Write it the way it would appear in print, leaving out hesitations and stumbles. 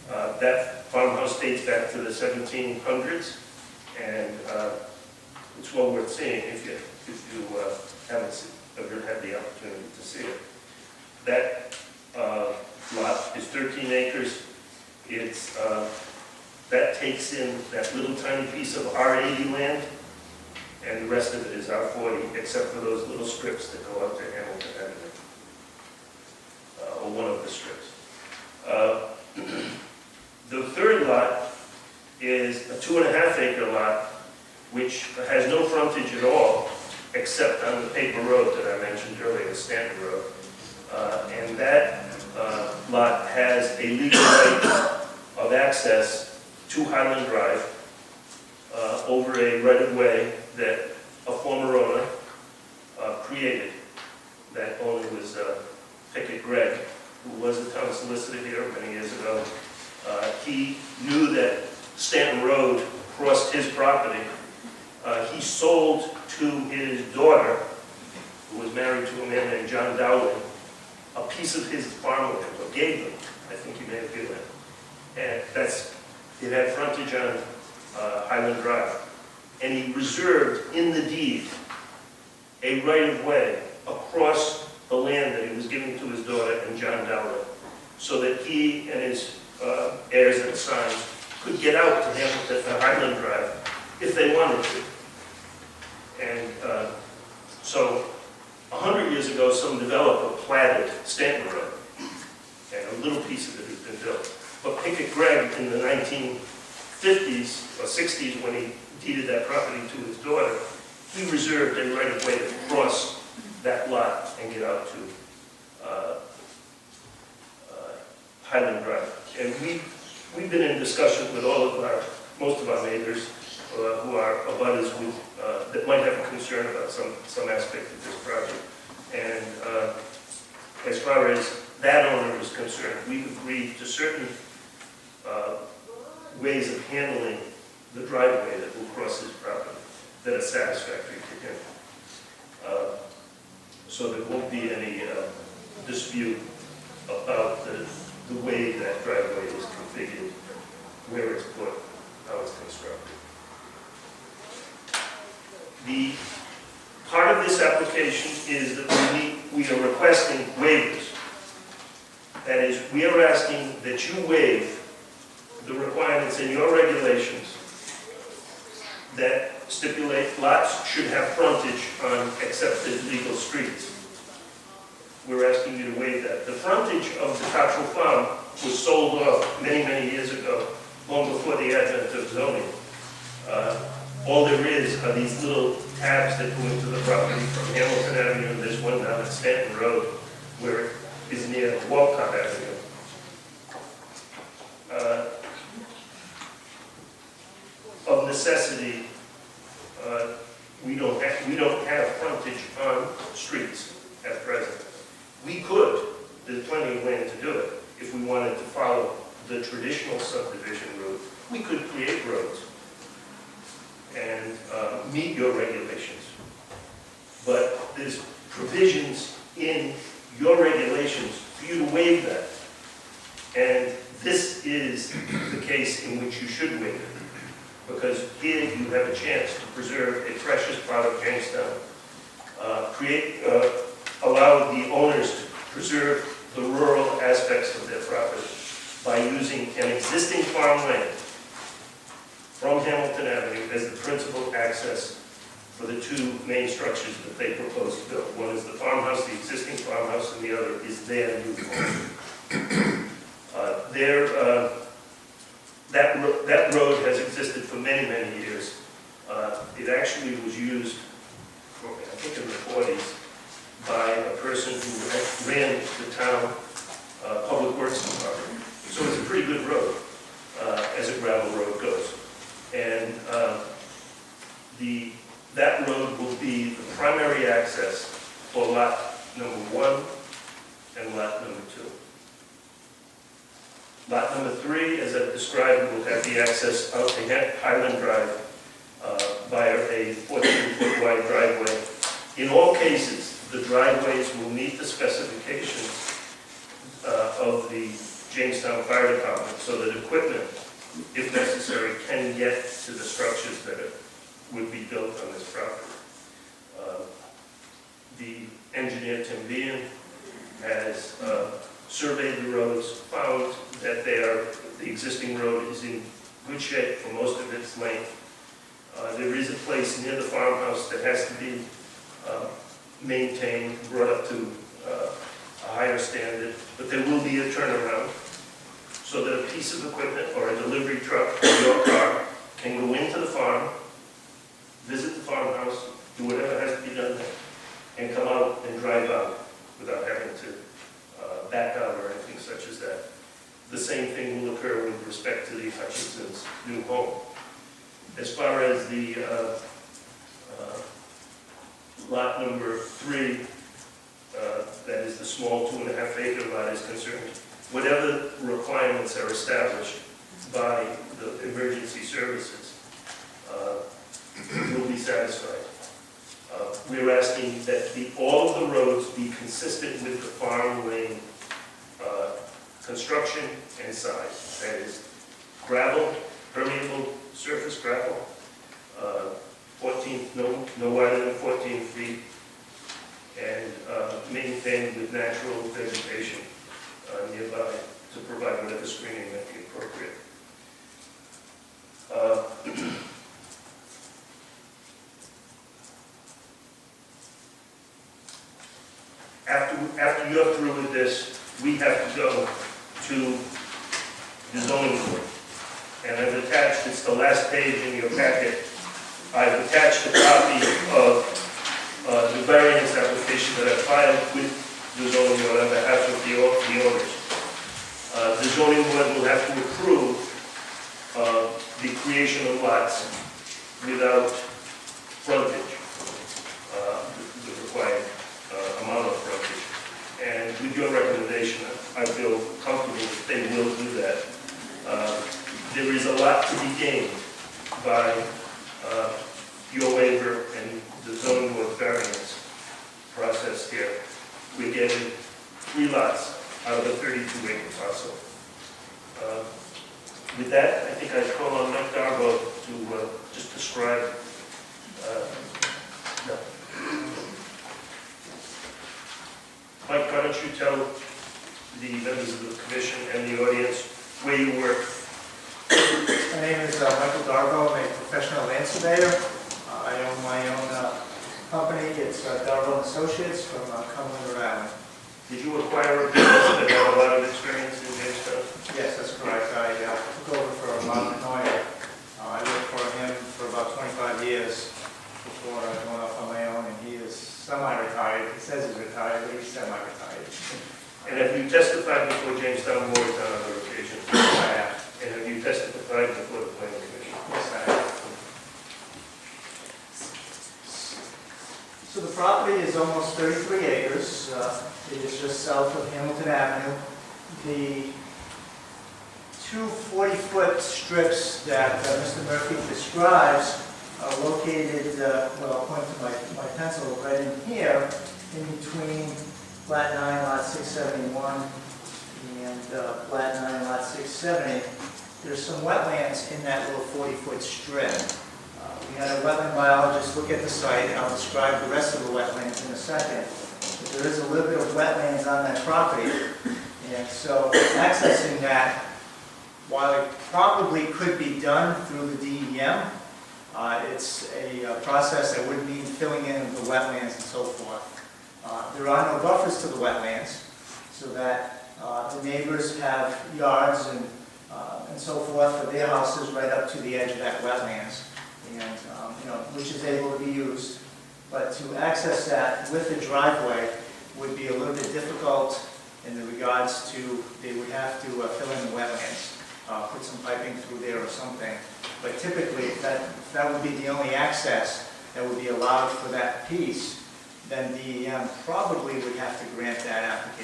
That farmhouse dates back to the 1700s, and it's well worth seeing if you haven't ever had the opportunity to see it. That lot is 13 acres. It's that takes in that little tiny piece of R80 land, and the rest of it is R40, except for those little strips that go up to Hamilton Avenue, or one of the strips. The third lot is a 2.5 acre lot, which has no frontage at all, except on the paper road that I mentioned earlier, Stanton Road. And that lot has a legal right of access to Highland Drive over a right-of-way that a former owner created. That owner was Pickett Gregg, who was a town solicitor here many years ago. He knew that Stanton Road crossed his property. He sold to his daughter, who was married to a man named John Dowling, a piece of his farmland, or gave them. I think he may have given it. And it had frontage on Highland Drive. And he reserved in the deed a right-of-way across the land that he was giving to his daughter and John Dowling, so that he and his heirs and sons could get out to Hamilton, Highland Drive if they wanted to. And so 100 years ago, some developer platted Stanton Road, and a little piece of it has been built. But Pickett Gregg in the 1950s or 60s, when he deeded that property to his daughter, he reserved a right-of-way to cross that lot and get out to Highland Drive. And we've been in discussion with most of our neighbors who are abutters that might have a concern about some aspect of this project. And as far as that owner is concerned, we've agreed to certain ways of handling the driveway that will cross his property that are satisfactory to him. So there won't be any dispute about the way that driveway is configured, where it's put, how it's constructed. The part of this application is that we are requesting waivers. That is, we are asking that you waive the requirements in your regulations that stipulate lots should have frontage on accepted legal streets. We're asking you to waive that. The frontage of the Cottrell Farm was sold off many, many years ago, long before the advent of zoning. All there is are these little tabs that go into the property from Hamilton Avenue, and there's one down at Stanton Road, where it is near Walcott Avenue. Of necessity, we don't have frontage on streets at present. We could, there's plenty of land to do it, if we wanted to follow the traditional subdivision route. We could create roads and meet your regulations. But there's provisions in your regulations for you to waive that. And this is the case in which you should waive it. Because here you have a chance to preserve a precious part of Jamestown, allow the owners to preserve the rural aspects of their property by using an existing farmland from Hamilton Avenue as the principal access for the two main structures that they propose to build. One is the farmhouse, the existing farmhouse, and the other is their new farm. That road has existed for many, many years. It actually was used, I think in the 40s, by a person who ran the town public works department. So it's a pretty good road, as a gravel road goes. And that road will be the primary access for lot number 1 and lot number 2. Lot number 3, as I've described, will have the access out to Highland Drive via a 14-foot wide driveway. In all cases, the driveways will meet the specifications of the Jamestown Fire Department so that equipment, if necessary, can get to the structures that would be built on this property. The engineer, Tim Bean, has surveyed the roads, found that the existing road is in good shape for most of its length. There is a place near the farmhouse that has to be maintained, brought up to a higher standard, but there will be a turnaround so that a piece of equipment or a delivery truck or your car can go into the farm, visit the farmhouse, do whatever has to be done there, and come out and drive out without having to back out or anything such as that. The same thing will occur with respect to the Hutchinson's new home. As far as the lot number 3, that is the small 2.5 acre lot is concerned, whatever requirements are established by the emergency services will be satisfied. We're asking that all of the roads be consistent with the farm lane construction and size. That is gravel, permeable surface gravel, 14, no wider than 14 feet, and maintained with natural vegetation nearby to provide whatever screening may be appropriate. After you're through with this, we have to go to the zoning board. And I've attached, it's the last page in your packet, I've attached a copy of the variance application that I filed with the zoning board on behalf of the owners. The zoning board will have to approve the creation of lots without frontage, the required amount of frontage. And with your recommendation, I feel comfortable that they will do that. There is a lot to be gained by your waiver and the zoning board variance process here. We're getting 3 lots out of a 32-acre parcel. With that, I think I call on Mike Darbo to just describe. No. Mike, why don't you tell the members of the commission and the audience where you work? My name is Michael Darbo. I'm a professional land surveyor. I own my own company. It's Darbo & Associates from Cumberland, Rhode Island. Did you acquire a business that had a lot of experience in Jamestown? Yes, that's correct. I took over for Mark Noyer. I worked for him for about 25 years before going off on my own, and he is semi-retired. He says he's retired, but he's semi-retired. And have you testified before Jamestown Board on other occasions? Yes, I have. And have you testified before the planning commission? Yes, I have. So the property is almost 33 acres. It is just south of Hamilton Avenue. The 2 40-foot strips that Mr. Murphy describes are located, well, I'll point to my pencil right in here, in between Plat 9, Lot 671, and Plat 9, Lot 670. There's some wetlands in that little 40-foot strip. We had a wetland biologist look at the site, and I'll describe the rest of the wetlands in a second. But there is a little bit of wetlands on that property, and so accessing that, while it probably could be done through the DEM, it's a process that would mean filling in the wetlands and so forth. There are no buffers to the wetlands, so that the neighbors have yards and so forth for their houses right up to the edge of that wetlands, and which is able to be used. But to access that with the driveway would be a little bit difficult in the regards to they would have to fill in the wetlands, put some piping through there or something. But typically, that would be the only access that would be allowed for that piece. Then DEM probably would have to grant that application.